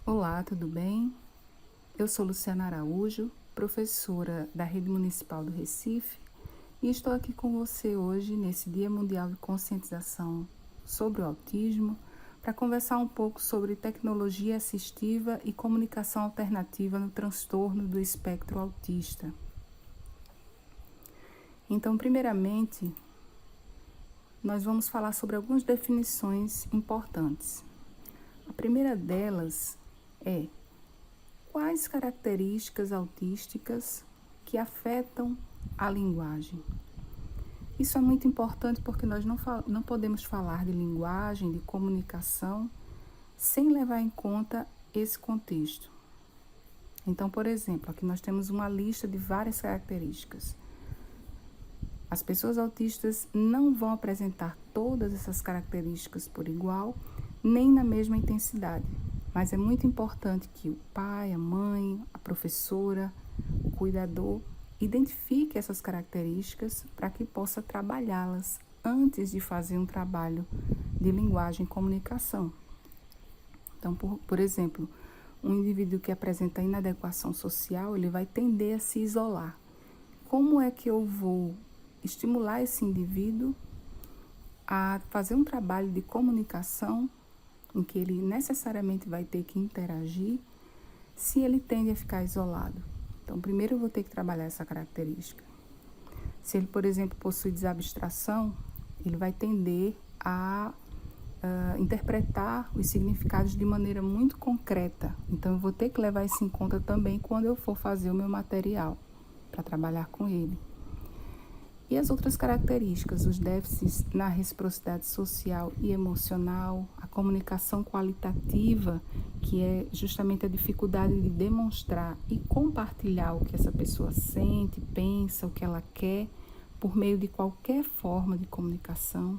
Olá, tudo bem? Eu sou Luciana Araújo, professora da Rede Municipal do Recife, e estou aqui com você hoje, nesse Dia Mundial de Conscientização sobre o Autismo, para conversar um pouco sobre tecnologia assistiva e comunicação alternativa no transtorno do espectro autista. Então, primeiramente, nós vamos falar sobre algumas definições importantes. A primeira delas é: quais características autísticas que afetam a linguagem? Isso é muito importante porque nós não podemos falar de linguagem, de comunicação, sem levar em conta esse contexto. Então, por exemplo, aqui nós temos uma lista de várias características. As pessoas autistas não vão apresentar todas essas características por igual, nem na mesma intensidade. Mas é muito importante que o pai, a mãe, a professora, o cuidador identifique essas características para que possa trabalhá-las antes de fazer um trabalho de linguagem e comunicação. Então, por exemplo, um indivíduo que apresenta inadequação social, ele vai tender a se isolar. Como é que eu vou estimular esse indivíduo a fazer um trabalho de comunicação em que ele necessariamente vai ter que interagir, se ele tende a ficar isolado? Então, primeiro eu vou ter que trabalhar essa característica. Se ele, por exemplo, possui desabstração, ele vai tender a interpretar os significados de maneira muito concreta. Então, eu vou ter que levar isso em conta também quando eu for fazer o meu material, para trabalhar com ele. E as outras características, os déficits na reciprocidade social e emocional, a comunicação qualitativa, que é justamente a dificuldade de demonstrar e compartilhar o que essa pessoa sente, pensa, o que ela quer, por meio de qualquer forma de comunicação.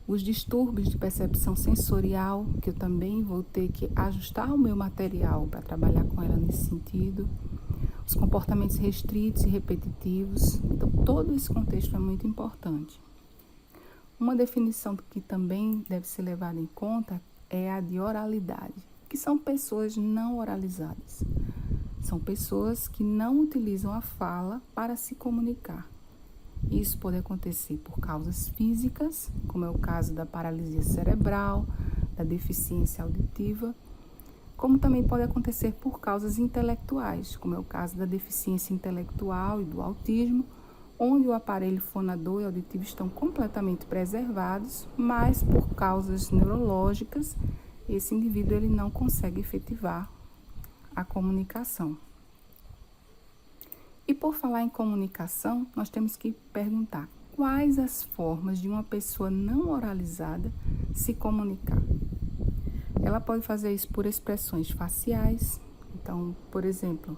Os distúrbios de percepção sensorial, que eu também vou ter que ajustar o meu material para trabalhar com ela nesse sentido. Os comportamentos restritos e repetitivos. Então, todo esse contexto é muito importante. Uma definição que também deve ser levada em conta é a de oralidade, que são pessoas não oralizadas. São pessoas que não utilizam a fala para se comunicar. Isso pode acontecer por causas físicas, como é o caso da paralisia cerebral, da deficiência auditiva, como também pode acontecer por causas intelectuais, como é o caso da deficiência intelectual e do autismo, onde o aparelho fonador e auditivo estão completamente preservados, mas por causas neurológicas, esse indivíduo ele não consegue efetivar a comunicação. E por falar em comunicação, nós temos que perguntar quais as formas de uma pessoa não oralizada se comunicar. Ela pode fazer isso por expressões faciais. Então, por exemplo,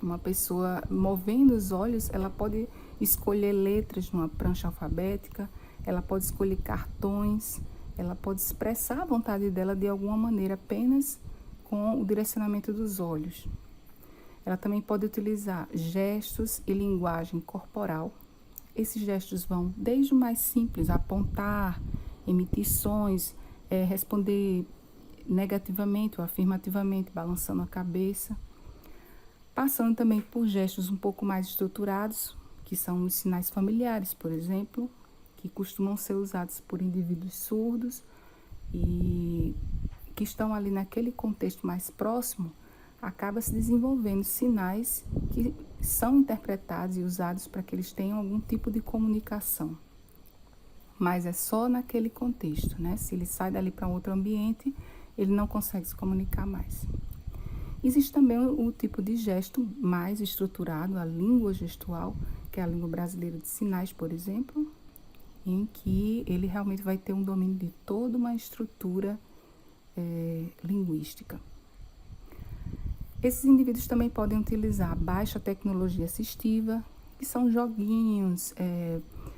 uma pessoa movendo os olhos, ela pode escolher letras numa prancha alfabética, ela pode escolher cartões, ela pode expressar a vontade dela de alguma maneira apenas com o direcionamento dos olhos. Ela também pode utilizar gestos e linguagem corporal. Esses gestos vão desde o mais simples, apontar, emitir sons, responder negativamente ou afirmativamente, balançando a cabeça, passando também por gestos um pouco mais estruturados, que são os sinais familiares, por exemplo, que costumam ser usados por indivíduos surdos e que estão ali naquele contexto mais próximo, acaba se desenvolvendo sinais que são interpretados e usados para que eles tenham algum tipo de comunicação. Mas é só naquele contexto, né? Se ele sai dali para outro ambiente, ele não consegue se comunicar mais. Existe também o tipo de gesto mais estruturado, a língua gestual, que é a língua brasileira de sinais, por exemplo, em que ele realmente vai ter um domínio de toda uma estrutura linguística. Esses indivíduos também podem utilizar baixa tecnologia assistiva, que são joguinhos,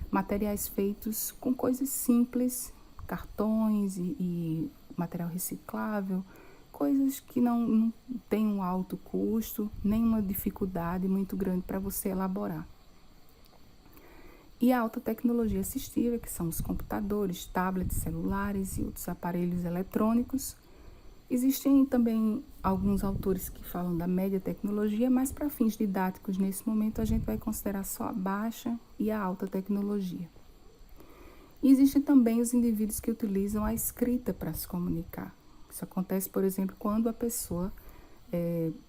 materiais feitos com coisas simples, cartões e material reciclável, coisas que não têm um alto custo, nem uma dificuldade muito grande para você elaborar. E a alta tecnologia assistiva, que são os computadores, tablets, celulares e outros aparelhos eletrônicos, Existem também alguns autores que falam da média tecnologia, mas para fins didáticos, nesse momento, a gente vai considerar só a baixa e a alta tecnologia. E existem também os indivíduos que utilizam a escrita para se comunicar. Isso acontece, por exemplo, quando a pessoa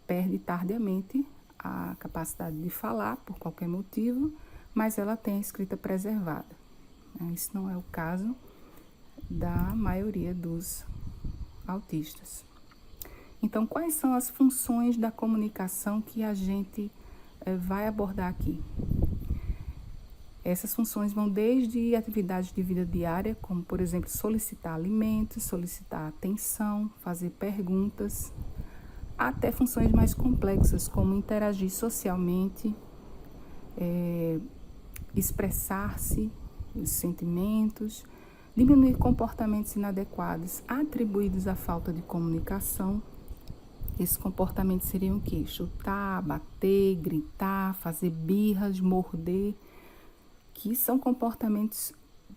perde tardiamente a capacidade de falar por qualquer motivo, mas ela tem a escrita preservada. Isso não é o caso da maioria dos autistas. Então, quais são as funções da comunicação que a gente vai abordar aqui? Essas funções vão desde atividades de vida diária, como, por exemplo, solicitar alimentos, solicitar atenção, fazer perguntas, até funções mais complexas, como interagir socialmente, expressar-se, os sentimentos, diminuir comportamentos inadequados atribuídos à falta de comunicação. Esses comportamentos seriam o quê? Chutar, bater, gritar, fazer birras, morder, que são comportamentos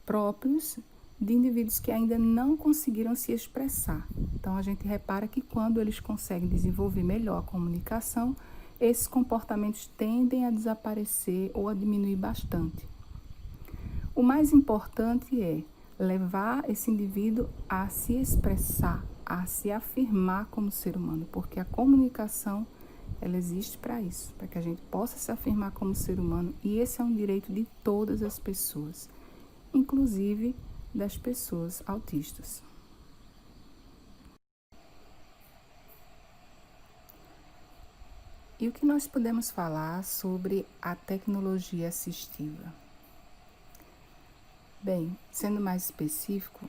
próprios de indivíduos que ainda não conseguiram se expressar. Então, a gente repara que quando eles conseguem desenvolver melhor a comunicação, esses comportamentos tendem a desaparecer ou a diminuir bastante. O mais importante é levar esse indivíduo a se expressar, a se afirmar como ser humano, porque a comunicação ela existe para isso, para que a gente possa se afirmar como ser humano, e esse é um direito de todas as pessoas, inclusive das pessoas autistas. E o que nós podemos falar sobre a tecnologia assistiva? Bem, sendo mais específico,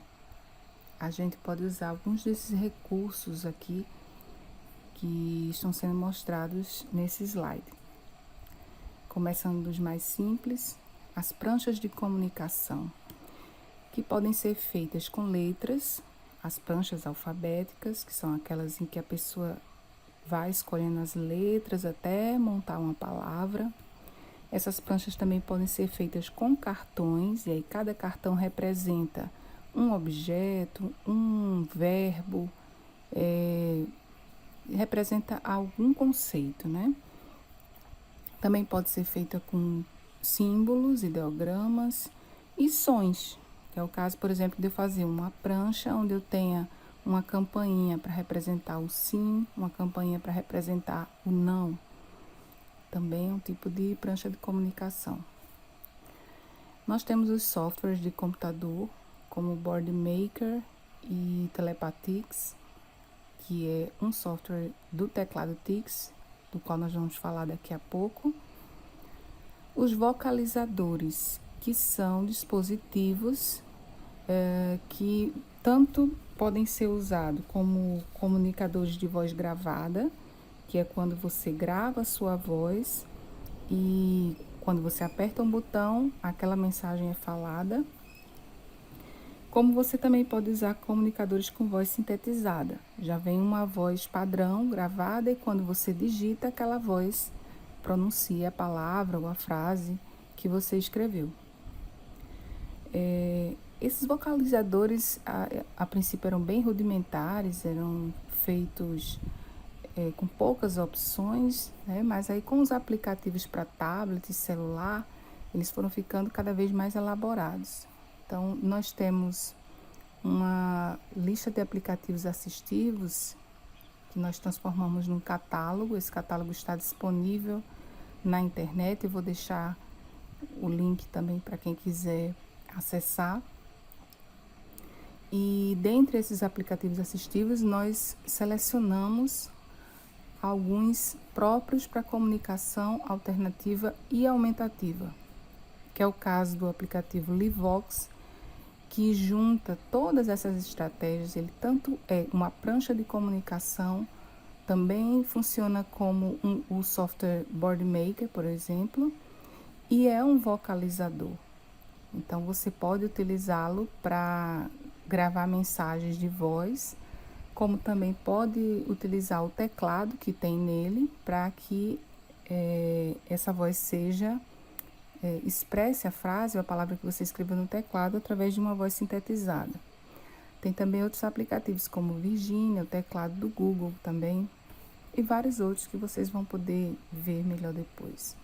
a gente pode usar alguns desses recursos aqui que estão sendo mostrados nesse slide. Começando dos mais simples, as pranchas de comunicação, que podem ser feitas com letras, as pranchas alfabéticas, que são aquelas em que a pessoa vai escolhendo as letras até montar uma palavra. Essas pranchas também podem ser feitas com cartões, e aí cada cartão representa um objeto, um verbo, representa algum conceito, né? Também pode ser feita com símbolos, ideogramas e sons, que é o caso, por exemplo, de eu fazer uma prancha onde eu tenha uma campainha para representar o sim, uma campainha para representar o não. Também é um tipo de prancha de comunicação. Nós temos os softwares de computador, como o Boardmaker e Telepathics, que é um software do teclado TIX, do qual nós vamos falar daqui a pouco. Os vocalizadores, que são dispositivos que tanto podem ser usados como comunicadores de voz gravada, que é quando você grava a sua voz e quando você aperta um botão, aquela mensagem é falada. Como você também pode usar comunicadores com voz sintetizada. Já vem uma voz padrão gravada e quando você digita, aquela voz pronuncia a palavra ou a frase que você escreveu. Esses vocalizadores, a princípio, eram bem rudimentares, eram feitos com poucas opções, né? Mas aí com os aplicativos para tablet e celular, eles foram ficando cada vez mais elaborados. Então, nós temos uma lista de aplicativos assistivos que nós transformamos num catálogo. Esse catálogo está disponível na internet. Eu vou deixar o link também para quem quiser acessar. E dentre esses aplicativos assistivos, nós selecionamos alguns próprios para comunicação alternativa e aumentativa, que é o caso do aplicativo Livox, que junta todas essas estratégias. Ele tanto é uma prancha de comunicação, também funciona como o software Boardmaker, por exemplo, e é um vocalizador. Então, você pode utilizá-lo para gravar mensagens de voz, como também pode utilizar o teclado que tem nele para que essa voz seja expresse a frase ou a palavra que você escreveu no teclado através de uma voz sintetizada. Tem também outros aplicativos como o Virginia, o teclado do Google também, e vários outros que vocês vão poder ver melhor depois.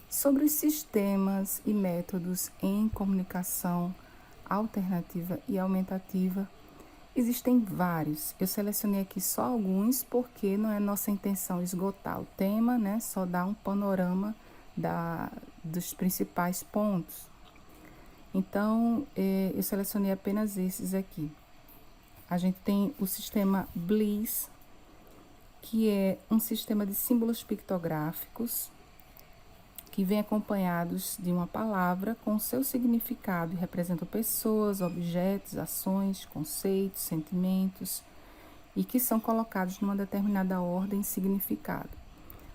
Sobre os sistemas e métodos em comunicação alternativa e aumentativa, existem vários. Eu selecionei aqui só alguns porque não é nossa intenção esgotar o tema, né? Só dar um panorama dos principais pontos. Então, eu selecionei apenas esses aqui. A gente tem o sistema Bliss, que é um sistema de símbolos pictográficos que vem acompanhados de uma palavra com seu significado e representam pessoas, objetos, ações, conceitos, sentimentos e que são colocados numa determinada ordem e significado.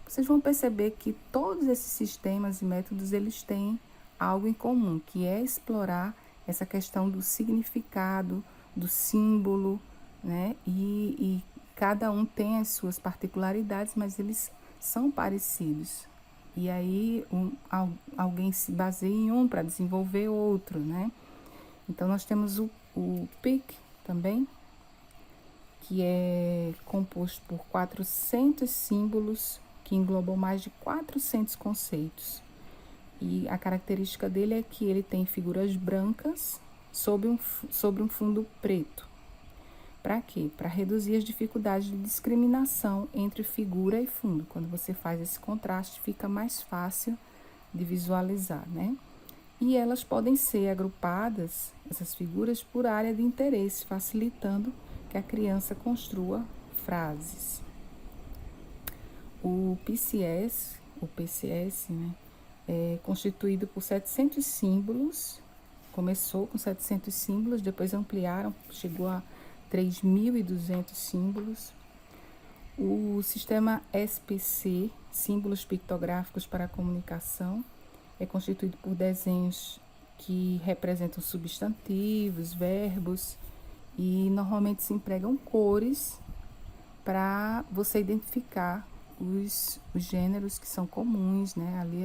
Vocês vão perceber que todos esses sistemas e métodos eles têm algo em comum, que é explorar essa questão do significado, do símbolo, né? E cada um tem as suas particularidades, mas eles são parecidos. E aí alguém se baseia em um para desenvolver outro, né? Então nós temos o PIC também, que é composto por 400 símbolos que englobam mais de 400 conceitos. E a característica dele é que ele tem figuras brancas sobre um fundo preto. Para quê? Para reduzir as dificuldades de discriminação entre figura e fundo. Quando você faz esse contraste, fica mais fácil de visualizar, né? E elas podem ser agrupadas, essas figuras, por área de interesse, facilitando que a criança construa frases. O PCS, né, é constituído por 700 símbolos. Começou com 700 símbolos, depois ampliaram, chegou a 3.200 símbolos. O sistema SPC, símbolos pictográficos para a comunicação, é constituído por desenhos que representam substantivos, verbos, e normalmente se empregam cores para você identificar os gêneros que são comuns, né? Ali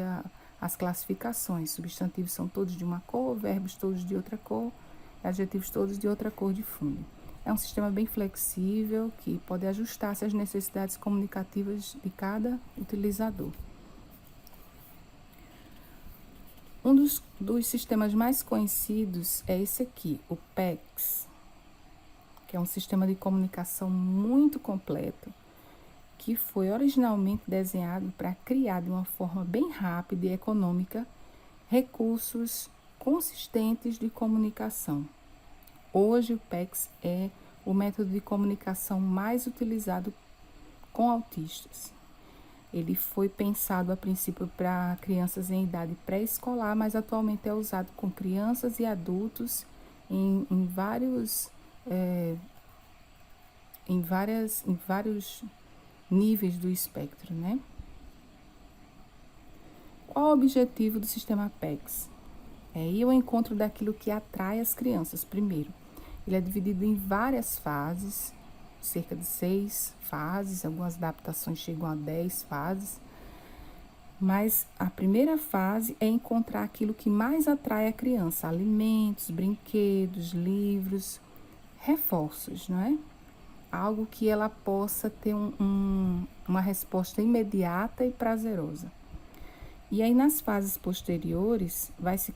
as classificações. Substantivos são todos de uma cor, verbos todos de outra cor, adjetivos todos de outra cor de fundo. É um sistema bem flexível que pode ajustar-se às necessidades comunicativas de cada utilizador. Um dos sistemas mais conhecidos é esse aqui, o PECS, que é um sistema de comunicação muito completo, que foi originalmente desenhado para criar de uma forma bem rápida e econômica recursos consistentes de comunicação. Hoje, o PECS é o método de comunicação mais utilizado com autistas. Ele foi pensado a princípio para crianças em idade pré-escolar, mas atualmente é usado com crianças e adultos em vários níveis do espectro, né? Qual o objetivo do sistema PECS? É ir ao encontro daquilo que atrai as crianças. Primeiro, ele é dividido em várias fases, cerca de 6 fases, algumas adaptações chegam a 10 fases, mas a primeira fase é encontrar aquilo que mais atrai a criança, alimentos, brinquedos, livros, reforços, não é? Algo que ela possa ter uma resposta imediata e prazerosa. E aí, nas fases posteriores, vai se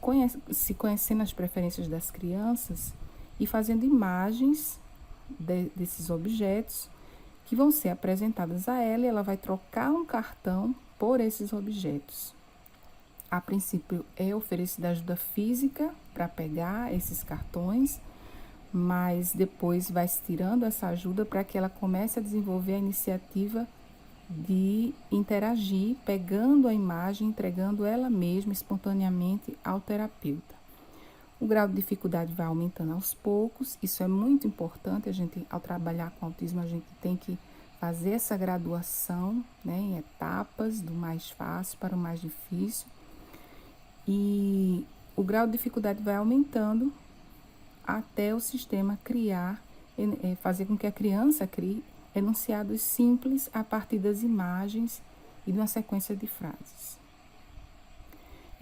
conhecendo as preferências das crianças e fazendo imagens desses objetos que vão ser apresentadas a ela, e ela vai trocar um cartão por esses objetos. A princípio, é oferecida ajuda física para pegar esses cartões, mas depois vai se tirando essa ajuda para que ela comece a desenvolver a iniciativa de interagir, pegando a imagem, entregando ela mesma espontaneamente ao terapeuta. O grau de dificuldade vai aumentando aos poucos, isso é muito importante, ao trabalhar com autismo, a gente tem que fazer essa graduação, né, em etapas, do mais fácil para o mais difícil, e o grau de dificuldade vai aumentando até o sistema fazer com que a criança crie enunciados simples a partir das imagens e de uma sequência de frases.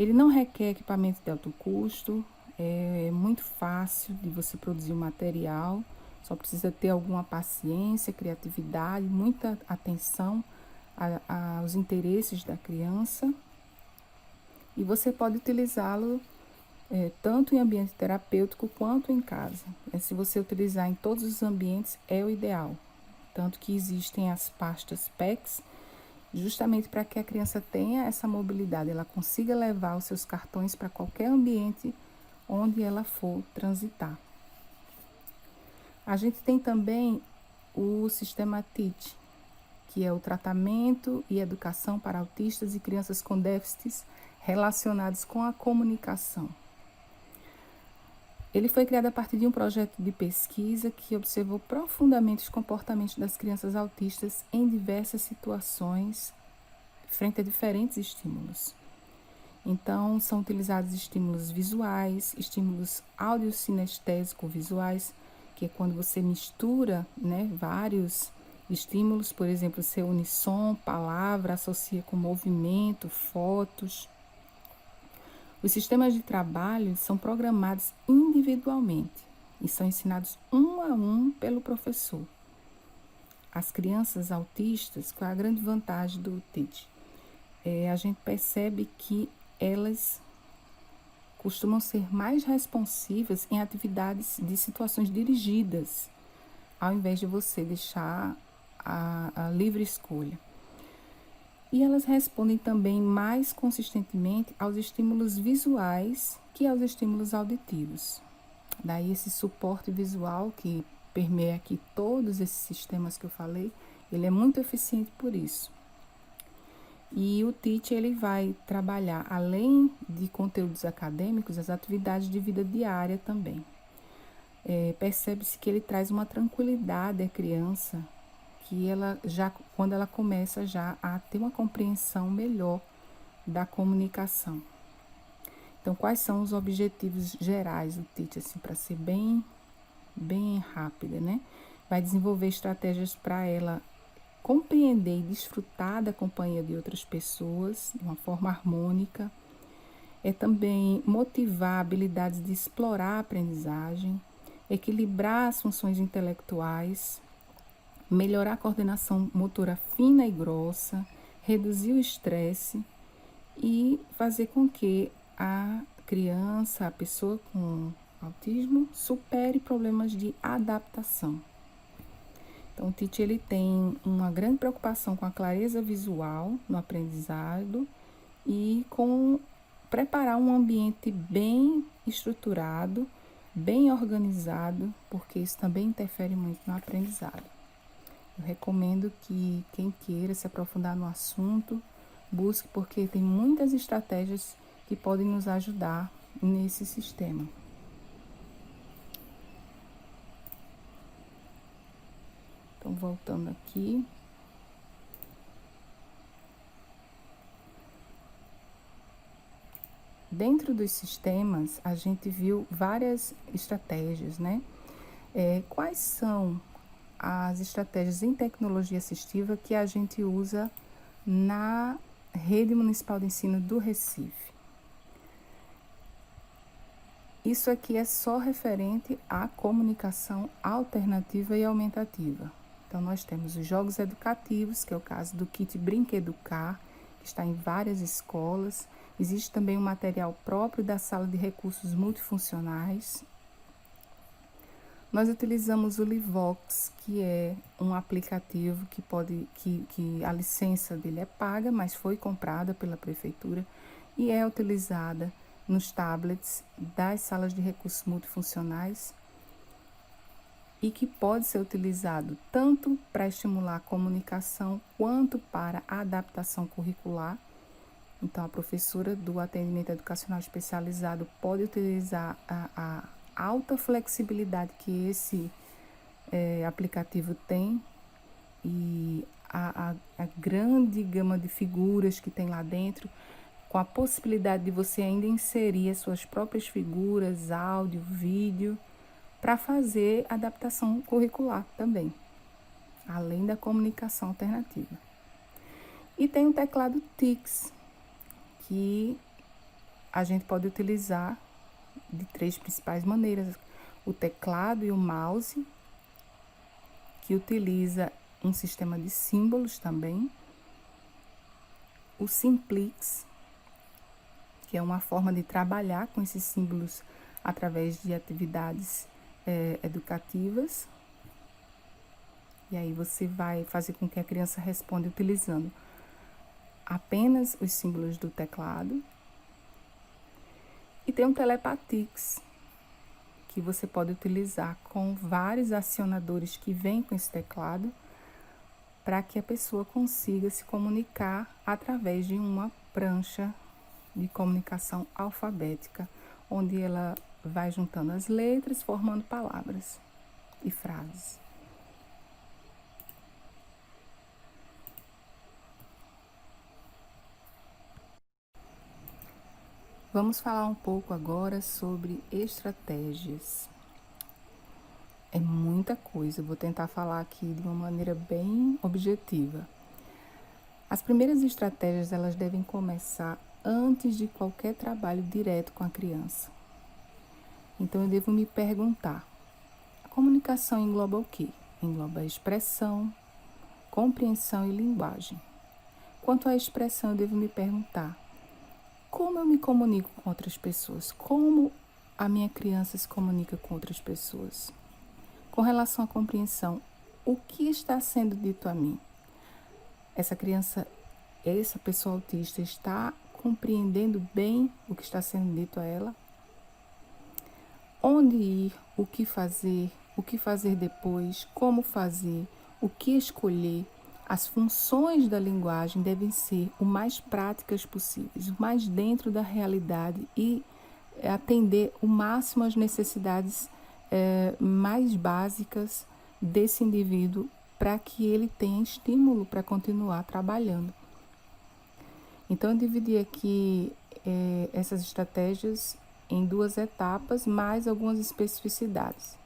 Ele não requer equipamento de alto custo, é muito fácil de você produzir o material, só precisa ter alguma paciência, criatividade, muita atenção aos interesses da criança. E você pode utilizá-lo tanto em ambiente terapêutico quanto em casa. Se você utilizar em todos os ambientes, é o ideal. Tanto que existem as pastas PECs, justamente para que a criança tenha essa mobilidade, ela consiga levar os seus cartões para qualquer ambiente onde ela for transitar. A gente tem também o sistema TEACH, que é o tratamento e educação para autistas e crianças com déficits relacionados com a comunicação. Ele foi criado a partir de um projeto de pesquisa que observou profundamente os comportamentos das crianças autistas em diversas situações, frente a diferentes estímulos. Então, são utilizados estímulos visuais, estímulos audiocinestésico-visuais, que é quando você mistura, vários estímulos, por exemplo, você une som, palavra, associa com movimento, fotos. Os sistemas de trabalho são programados individualmente e são ensinados um a um pelo professor. As crianças autistas, qual é a grande vantagem do TEACH? A gente percebe que elas costumam ser mais responsivas em atividades de situações dirigidas, ao invés de você deixar a livre escolha. E elas respondem também mais consistentemente aos estímulos visuais que aos estímulos auditivos. Daí esse suporte visual que permeia aqui todos esses sistemas que eu falei, ele é muito eficiente por isso. E o TEACH, ele vai trabalhar, além de conteúdos acadêmicos, as atividades de vida diária também. Percebe-se que ele traz uma tranquilidade à criança, que ela já, quando ela começa já a ter uma compreensão melhor da comunicação. Então, quais são os objetivos gerais do TEACH, assim, para ser bem rápida, né? Vai desenvolver estratégias para ela compreender e desfrutar da companhia de outras pessoas de uma forma harmônica. É também motivar habilidades de explorar a aprendizagem, equilibrar as funções intelectuais, melhorar a coordenação motora fina e grossa, reduzir o estresse e fazer com que a criança, a pessoa com autismo, supere problemas de adaptação. Então, o TEACH, ele tem uma grande preocupação com a clareza visual no aprendizado e com preparar um ambiente bem estruturado, bem organizado, porque isso também interfere muito no aprendizado. Eu recomendo que quem queira se aprofundar no assunto, busque, porque tem muitas estratégias que podem nos ajudar nesse sistema. Então, voltando aqui. Dentro dos sistemas, a gente viu várias estratégias, né? Quais são as estratégias em tecnologia assistiva que a gente usa na Rede Municipal de Ensino do Recife? Isso aqui é só referente à comunicação alternativa e aumentativa. Então, nós temos os jogos educativos, que é o caso do kit Brinqueducar, que está em várias escolas. Existe também um material próprio da sala de recursos multifuncionais. Nós utilizamos o Livox, que é um aplicativo que a licença dele é paga, mas foi comprada pela prefeitura e é utilizada nos tablets das salas de recursos multifuncionais e que pode ser utilizado tanto para estimular a comunicação quanto para a adaptação curricular. Então, a professora do atendimento educacional especializado pode utilizar a alta flexibilidade que esse aplicativo tem e a grande gama de figuras que tem lá dentro, com a possibilidade de você ainda inserir as suas próprias figuras, áudio, vídeo, para fazer adaptação curricular também, além da comunicação alternativa. E tem o teclado TICS, que a gente pode utilizar de 3 principais maneiras: o teclado e o mouse, que utiliza um sistema de símbolos também, o Simplix, que é uma forma de trabalhar com esses símbolos através de atividades educativas. E aí você vai fazer com que a criança responda utilizando apenas os símbolos do teclado. E tem um Telepatix, que você pode utilizar com vários acionadores que vêm com esse teclado, para que a pessoa consiga se comunicar através de uma prancha de comunicação alfabética, onde ela vai juntando as letras, formando palavras e frases. Vamos falar um pouco agora sobre estratégias. É muita coisa, eu vou tentar falar aqui de uma maneira bem objetiva. As primeiras estratégias, elas devem começar antes de qualquer trabalho direto com a criança. Então, eu devo me perguntar: a comunicação engloba o quê? Engloba a expressão, compreensão e linguagem. Quanto à expressão, eu devo me perguntar: como eu me comunico com outras pessoas? Como a minha criança se comunica com outras pessoas? Com relação à compreensão, o que está sendo dito a mim? Essa pessoa autista está compreendendo bem o que está sendo dito a ela? Onde ir, o que fazer depois, como fazer, o que escolher. As funções da linguagem devem ser o mais práticas possíveis, o mais dentro da realidade e atender o máximo às necessidades mais básicas desse indivíduo, para que ele tenha estímulo para continuar trabalhando. Então, eu dividi aqui essas estratégias em 2 etapas, mais algumas especificidades.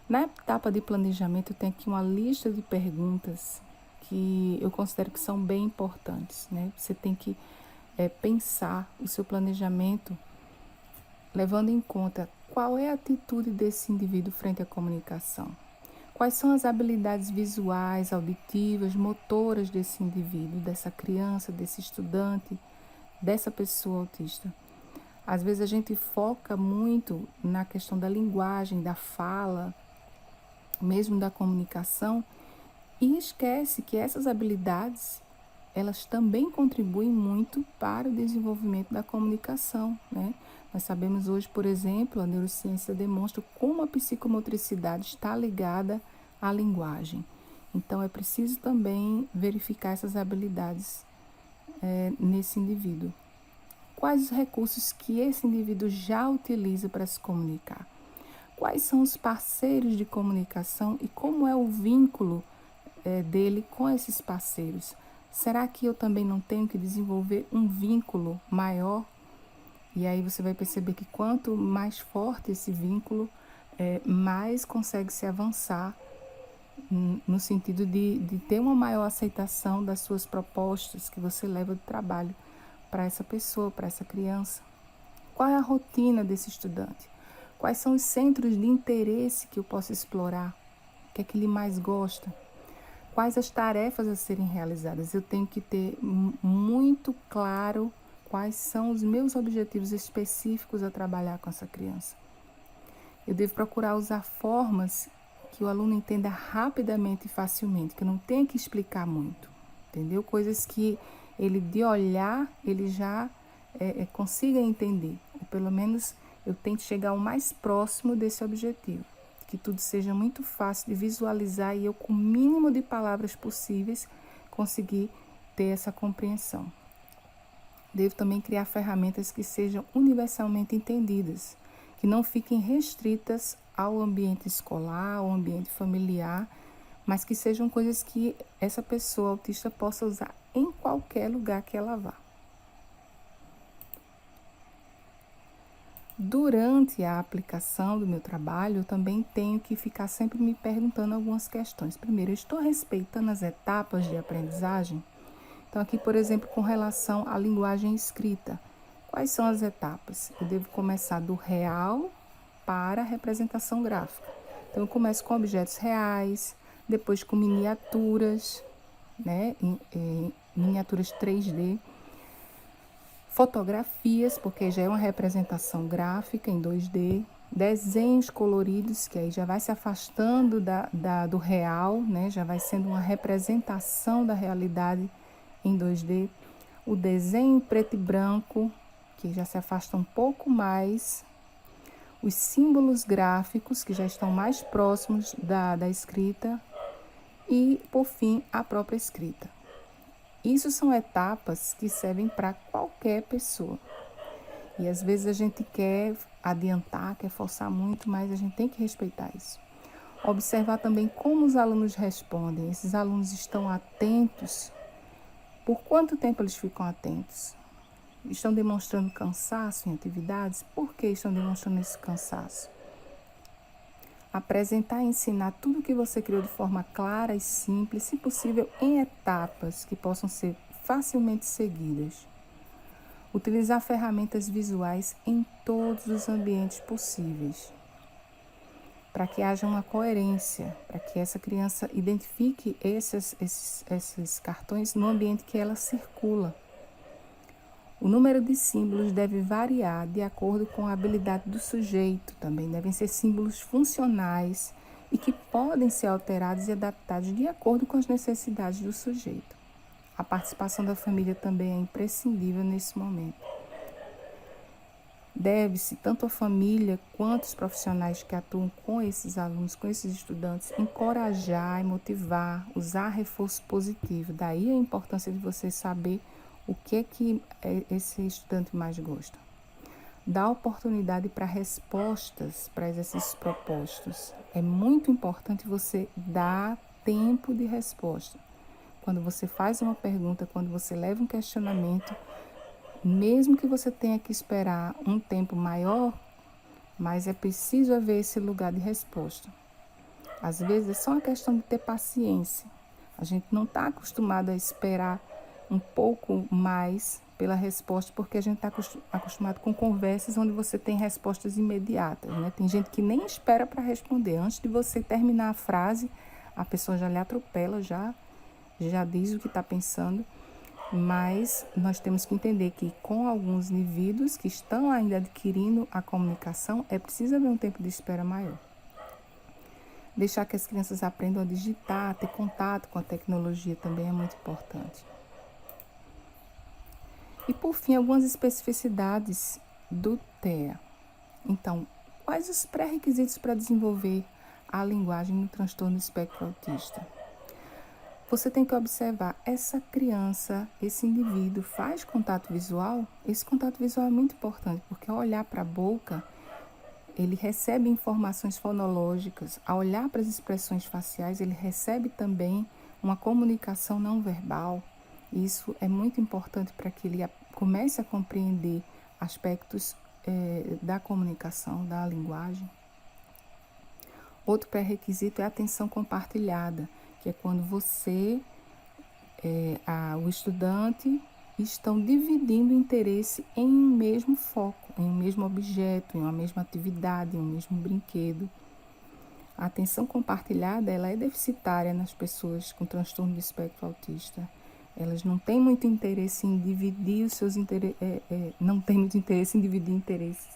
Na etapa de planejamento, eu tenho aqui uma lista de perguntas que eu considero que são bem importantes, né? Você tem que pensar o seu planejamento levando em conta qual é a atitude desse indivíduo frente à comunicação. Quais são as habilidades visuais, auditivas, motoras desse indivíduo, dessa criança, desse estudante, dessa pessoa autista. Às vezes a gente foca muito na questão da linguagem, da fala, mesmo da comunicação, e esquece que essas habilidades, elas também contribuem muito para o desenvolvimento da comunicação, né? Nós sabemos hoje, por exemplo, a neurociência demonstra como a psicomotricidade está ligada à linguagem. Então, é preciso também verificar essas habilidades nesse indivíduo. Quais os recursos que esse indivíduo já utiliza para se comunicar? Quais são os parceiros de comunicação e como é o vínculo dele com esses parceiros? Será que eu também não tenho que desenvolver um vínculo maior? E aí você vai perceber que quanto mais forte esse vínculo, mais consegue se avançar no sentido de ter uma maior aceitação das suas propostas que você leva do trabalho para essa pessoa, para essa criança. Qual é a rotina desse estudante? Quais são os centros de interesse que eu posso explorar? O que é que ele mais gosta? Quais as tarefas a serem realizadas? Eu tenho que ter muito claro quais são os meus objetivos específicos a trabalhar com essa criança. Eu devo procurar usar formas que o aluno entenda rapidamente e facilmente, que eu não tenha que explicar muito, entendeu? Coisas que ele, de olhar, ele já consiga entender, ou pelo menos eu tento chegar o mais próximo desse objetivo, que tudo seja muito fácil de visualizar e eu, com o mínimo de palavras possíveis, conseguir ter essa compreensão. Devo também criar ferramentas que sejam universalmente entendidas, que não fiquem restritas ao ambiente escolar, ao ambiente familiar, mas que sejam coisas que essa pessoa autista possa usar em qualquer lugar que ela vá. Durante a aplicação do meu trabalho, eu também tenho que ficar sempre me perguntando algumas questões. Primeiro, eu estou respeitando as etapas de aprendizagem? Então, aqui, por exemplo, com relação à linguagem escrita, Quais são as etapas? Eu devo começar do real para a representação gráfica. Então, eu começo com objetos reais, depois com miniaturas, né, miniaturas 3D, fotografias, porque já é uma representação gráfica em 2D, desenhos coloridos, que aí já vai se afastando do real, né, já vai sendo uma representação da realidade em 2D, o desenho preto e branco, que já se afasta um pouco mais, os símbolos gráficos, que já estão mais próximos da escrita, e, por fim, a própria escrita. Isso são etapas que servem para qualquer pessoa. E às vezes a gente quer adiantar, quer forçar muito, mas a gente tem que respeitar isso. Observar também como os alunos respondem. Esses alunos estão atentos? Por quanto tempo eles ficam atentos? Estão demonstrando cansaço em atividades? Por que estão demonstrando esse cansaço? Apresentar e ensinar tudo o que você criou de forma clara e simples, se possível em etapas que possam ser facilmente seguidas. Utilizar ferramentas visuais em todos os ambientes possíveis, para que haja uma coerência, para que essa criança identifique esses cartões no ambiente que ela circula. O número de símbolos deve variar de acordo com a habilidade do sujeito, também devem ser símbolos funcionais e que podem ser alterados e adaptados de acordo com as necessidades do sujeito. A participação da família também é imprescindível nesse momento. Deve-se, tanto a família quanto os profissionais que atuam com esses alunos, com esses estudantes, encorajar e motivar, usar reforço positivo. Daí a importância de você saber o que esse estudante mais gosta. Dar oportunidade para respostas para exercícios propostos. É muito importante você dar tempo de resposta. Quando você faz uma pergunta, quando você leva um questionamento, mesmo que você tenha que esperar um tempo maior, mas é preciso haver esse lugar de resposta. Às vezes é só uma questão de ter paciência. A gente não está acostumado a esperar um pouco mais pela resposta, porque a gente está acostumado com conversas onde você tem respostas imediatas, né? Tem gente que nem espera para responder. Antes de você terminar a frase, a pessoa já lhe atropela, já diz o que está pensando. Mas nós temos que entender que com alguns indivíduos que estão ainda adquirindo a comunicação, é preciso haver um tempo de espera maior. Deixar que as crianças aprendam a digitar, ter contato com a tecnologia também é muito importante. E por fim, algumas especificidades do TEA. Então, quais os pré-requisitos para desenvolver a linguagem no transtorno do espectro autista? Você tem que observar, essa criança, esse indivíduo faz contato visual? Esse contato visual é muito importante, porque ao olhar para a boca, ele recebe informações fonológicas. Ao olhar para as expressões faciais, ele recebe também uma comunicação não verbal. Isso é muito importante para que ele comece a compreender aspectos da comunicação, da linguagem. Outro pré-requisito é a atenção compartilhada, que é quando você, o estudante, estão dividindo o interesse em um mesmo foco, em um mesmo objeto, em uma mesma atividade, em um mesmo brinquedo. A atenção compartilhada, ela é deficitária nas pessoas com transtorno do espectro autista. Elas não têm muito interesse em dividir os seus não têm muito interesse em dividir interesses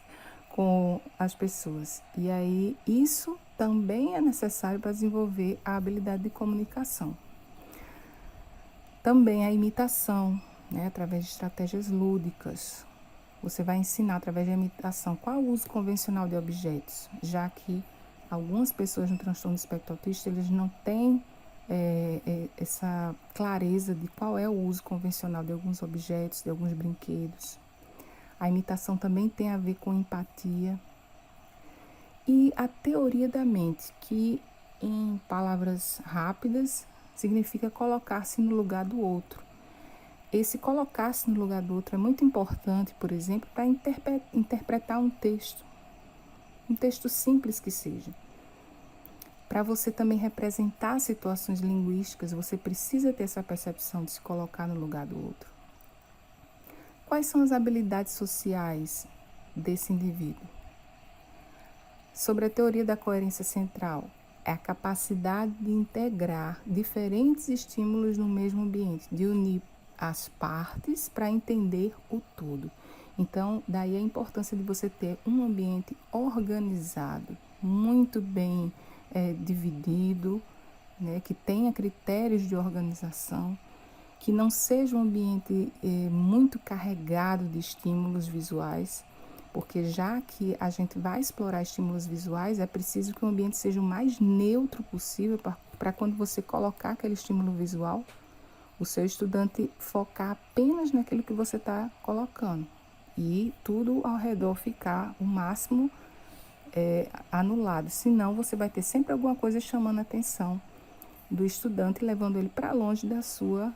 com as pessoas. E aí, isso também é necessário para desenvolver a habilidade de comunicação. Também a imitação, né, através de estratégias lúdicas. Você vai ensinar através da imitação qual o uso convencional de objetos, já que algumas pessoas no transtorno do espectro autista, eles não têm essa clareza de qual é o uso convencional de alguns objetos, de alguns brinquedos. A imitação também tem a ver com empatia. E a teoria da mente, que em palavras rápidas significa colocar-se no lugar do outro. Esse colocar-se no lugar do outro é muito importante, por exemplo, para interpretar um texto simples que seja. Para você também representar situações linguísticas, você precisa ter essa percepção de se colocar no lugar do outro. Quais são as habilidades sociais desse indivíduo? Sobre a teoria da coerência central, é a capacidade de integrar diferentes estímulos no mesmo ambiente, de unir as partes para entender o todo. Então, daí a importância de você ter um ambiente organizado, muito bem dividido, né, que tenha critérios de organização, que não seja um ambiente muito carregado de estímulos visuais, porque já que a gente vai explorar estímulos visuais, é preciso que o ambiente seja o mais neutro possível para quando você colocar aquele estímulo visual, o seu estudante focar apenas naquilo que você está colocando e tudo ao redor ficar o máximo anulado. Senão, você vai ter sempre alguma coisa chamando a atenção do estudante, levando ele para longe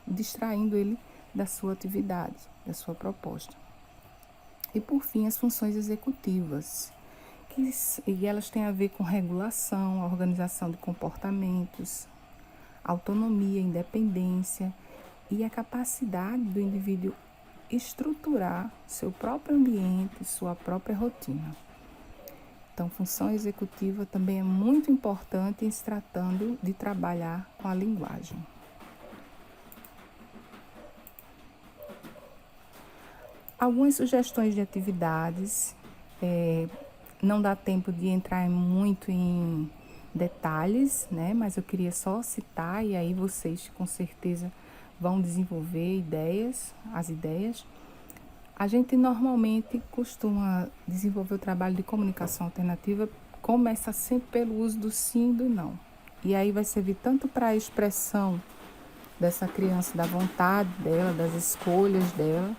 distraindo ele da sua atividade, da sua proposta. E por fim, as funções executivas, e elas têm a ver com regulação, a organização de comportamentos, autonomia, independência e a capacidade do indivíduo estruturar seu próprio ambiente, sua própria rotina. Então, função executiva também é muito importante em se tratando de trabalhar com a linguagem. Algumas sugestões de atividades, não dá tempo de entrar muito em detalhes, né? Mas eu queria só citar e aí vocês com certeza vão desenvolver as ideias. A gente normalmente costuma desenvolver o trabalho de comunicação alternativa, começa sempre pelo uso do sim e do não. E aí vai servir tanto para a expressão dessa criança, da vontade dela, das escolhas dela,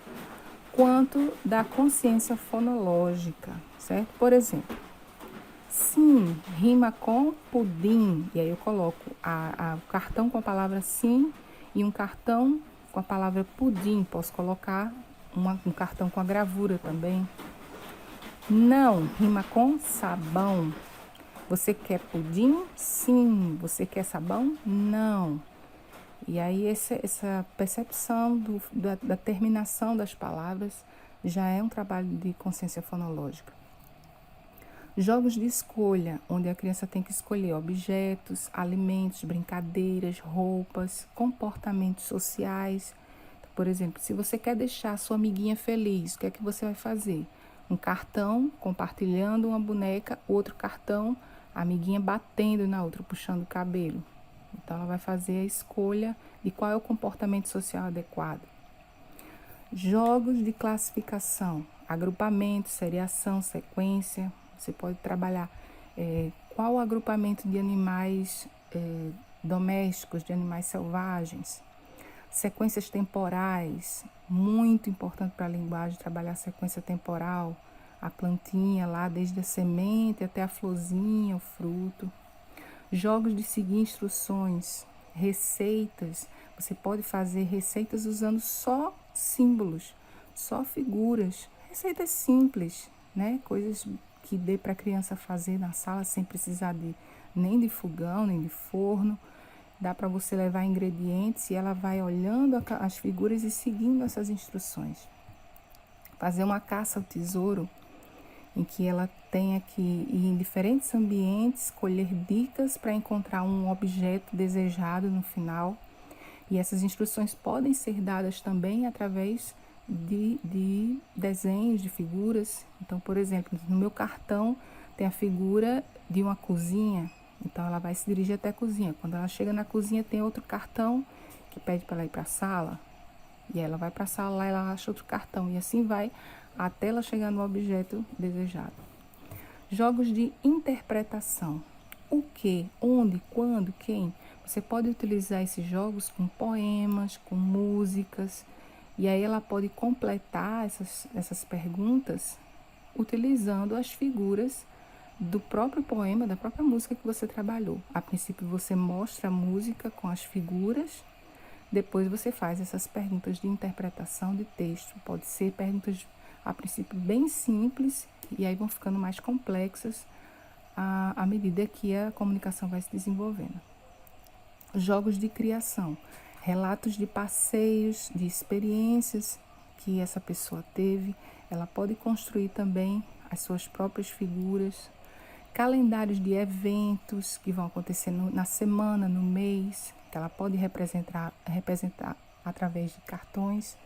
quanto da consciência fonológica, certo? Por exemplo, sim rima com pudim, e aí eu coloco o cartão com a palavra sim e um cartão com a palavra pudim. Posso colocar um cartão com a gravura também. Não rima com sabão. Você quer pudim? Sim. Você quer sabão? Não. E aí essa percepção da terminação das palavras já é um trabalho de consciência fonológica. Jogos de escolha, onde a criança tem que escolher objetos, alimentos, brincadeiras, roupas, comportamentos sociais. Por exemplo, se você quer deixar a sua amiguinha feliz, o que é que você vai fazer? Um cartão compartilhando uma boneca, outro cartão, a amiguinha batendo na outra, puxando o cabelo. Então, ela vai fazer a escolha de qual é o comportamento social adequado. Jogos de classificação, agrupamento, seriação, sequência. Você pode trabalhar qual o agrupamento de animais domésticos, de animais selvagens. Sequências temporais, muito importante para a linguagem, trabalhar a sequência temporal, a plantinha lá, desde a semente até a florzinha, o fruto. Jogos de seguir instruções, receitas. Você pode fazer receitas usando só símbolos, só figuras. Receitas simples, né? Coisas que dê para a criança fazer na sala sem precisar nem de fogão, nem de forno. Dá para você levar ingredientes e ela vai olhando as figuras e seguindo essas instruções. Fazer uma caça ao tesouro, em que ela tenha que ir em diferentes ambientes, colher dicas para encontrar um objeto desejado no final. E essas instruções podem ser dadas também através de desenhos, de figuras. Então, por exemplo, no meu cartão tem a figura de uma cozinha. Então, ela vai se dirigir até a cozinha. Quando ela chega na cozinha, tem outro cartão que pede para ela ir para a sala. E ela vai para a sala lá, ela acha outro cartão. E assim vai até ela chegar no objeto desejado. Jogos de interpretação. O que, onde, quando, quem. Você pode utilizar esses jogos com poemas, com músicas. E aí ela pode completar essas perguntas utilizando as figuras do próprio poema, da própria música que você trabalhou. A princípio você mostra a música com as figuras, depois você faz essas perguntas de interpretação de texto. Pode ser perguntas a princípio bem simples e aí vão ficando mais complexas à medida que a comunicação vai se desenvolvendo. Jogos de criação, relatos de passeios, de experiências que essa pessoa teve. Ela pode construir também as suas próprias figuras, calendários de eventos que vão acontecer na semana, no mês, que ela pode representar através de cartões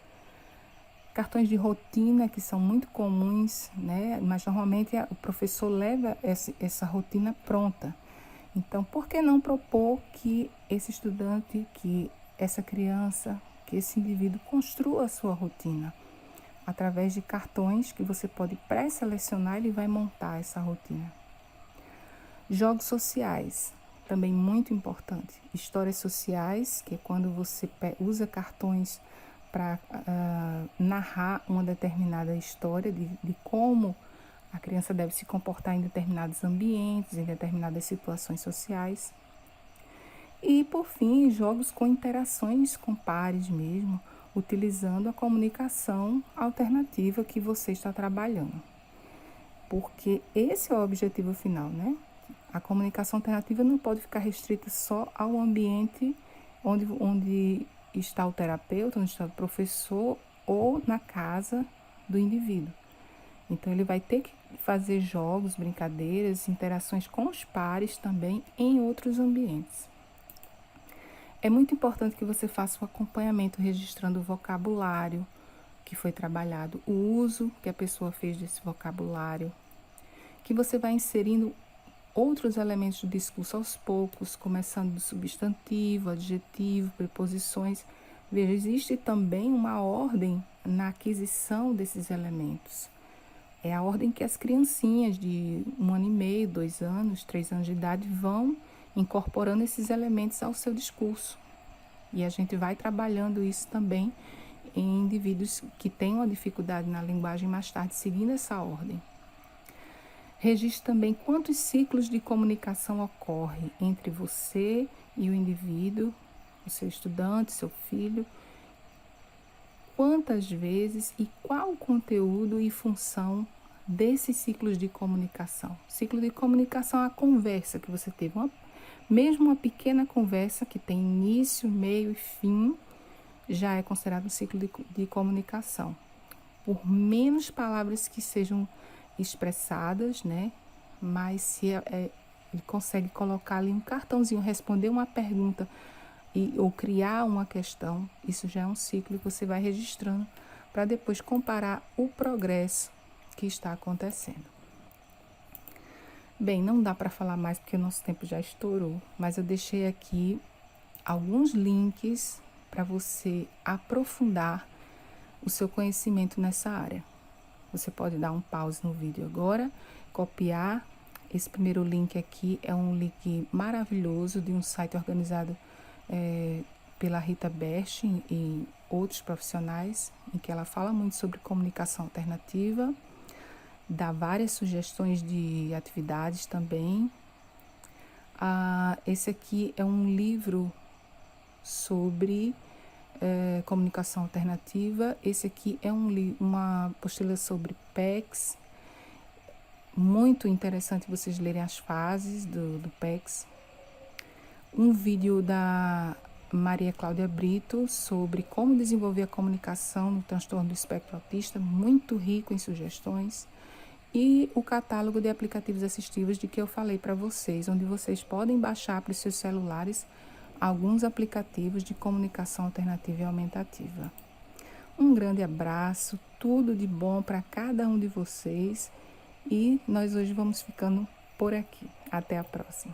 de rotina, que são muito comuns, né? Mas normalmente o professor leva essa rotina pronta. Então, por que não propor que esse estudante, que essa criança, que esse indivíduo construa a sua rotina através de cartões que você pode pré-selecionar e ele vai montar essa rotina. Jogos sociais, também muito importante. Histórias sociais, que é quando você usa cartões para narrar uma determinada história de como a criança deve se comportar em determinados ambientes, em determinadas situações sociais. E, por fim, jogos com interações com pares mesmo, utilizando a comunicação alternativa que você está trabalhando. Porque esse é o objetivo final, né? A comunicação alternativa não pode ficar restrita só ao ambiente onde está o terapeuta, onde está o professor ou na casa do indivíduo. Então, ele vai ter que fazer jogos, brincadeiras, interações com os pares também em outros ambientes. É muito importante que você faça o acompanhamento registrando o vocabulário que foi trabalhado, o uso que a pessoa fez desse vocabulário, que você vai inserindo outros elementos do discurso aos poucos, começando do substantivo, adjetivo, preposições. Veja, existe também uma ordem na aquisição desses elementos. É a ordem que as criancinhas de 1 ano e meio, 2 anos, 3 anos de idade vão incorporando esses elementos ao seu discurso. E a gente vai trabalhando isso também em indivíduos que têm uma dificuldade na linguagem mais tarde, seguindo essa ordem. Registre também quantos ciclos de comunicação ocorrem entre você e o indivíduo, o seu estudante, seu filho, quantas vezes e qual o conteúdo e função desses ciclos de comunicação. Ciclo de comunicação é a conversa que você teve, mesmo uma pequena conversa que tem início, meio e fim, já é considerado um ciclo de comunicação. Por menos palavras que sejam expressadas, né? Mas se ele consegue colocar ali um cartãozinho, responder uma pergunta ou criar uma questão, isso já é um ciclo que você vai registrando para depois comparar o progresso que está acontecendo. Bem, não dá para falar mais porque o nosso tempo já estourou, mas eu deixei aqui alguns links para você aprofundar o seu conhecimento nessa área. Você pode dar um pause no vídeo agora, copiar. Esse primeiro link aqui é um link maravilhoso de um site organizado pela Rita Best e outros profissionais, em que ela fala muito sobre comunicação alternativa, dá várias sugestões de atividades também. Esse aqui é um livro sobre comunicação alternativa. Esse aqui é uma apostila sobre PECs. Muito interessante vocês lerem as fases do PECs. Um vídeo da Maria Cláudia Brito sobre como desenvolver a comunicação no transtorno do espectro autista, muito rico em sugestões. E o catálogo de aplicativos assistivos de que eu falei para vocês, onde vocês podem baixar para os seus celulares alguns aplicativos de comunicação alternativa e aumentativa. Um grande abraço, tudo de bom para cada um de vocês e nós hoje vamos ficando por aqui. Até a próxima.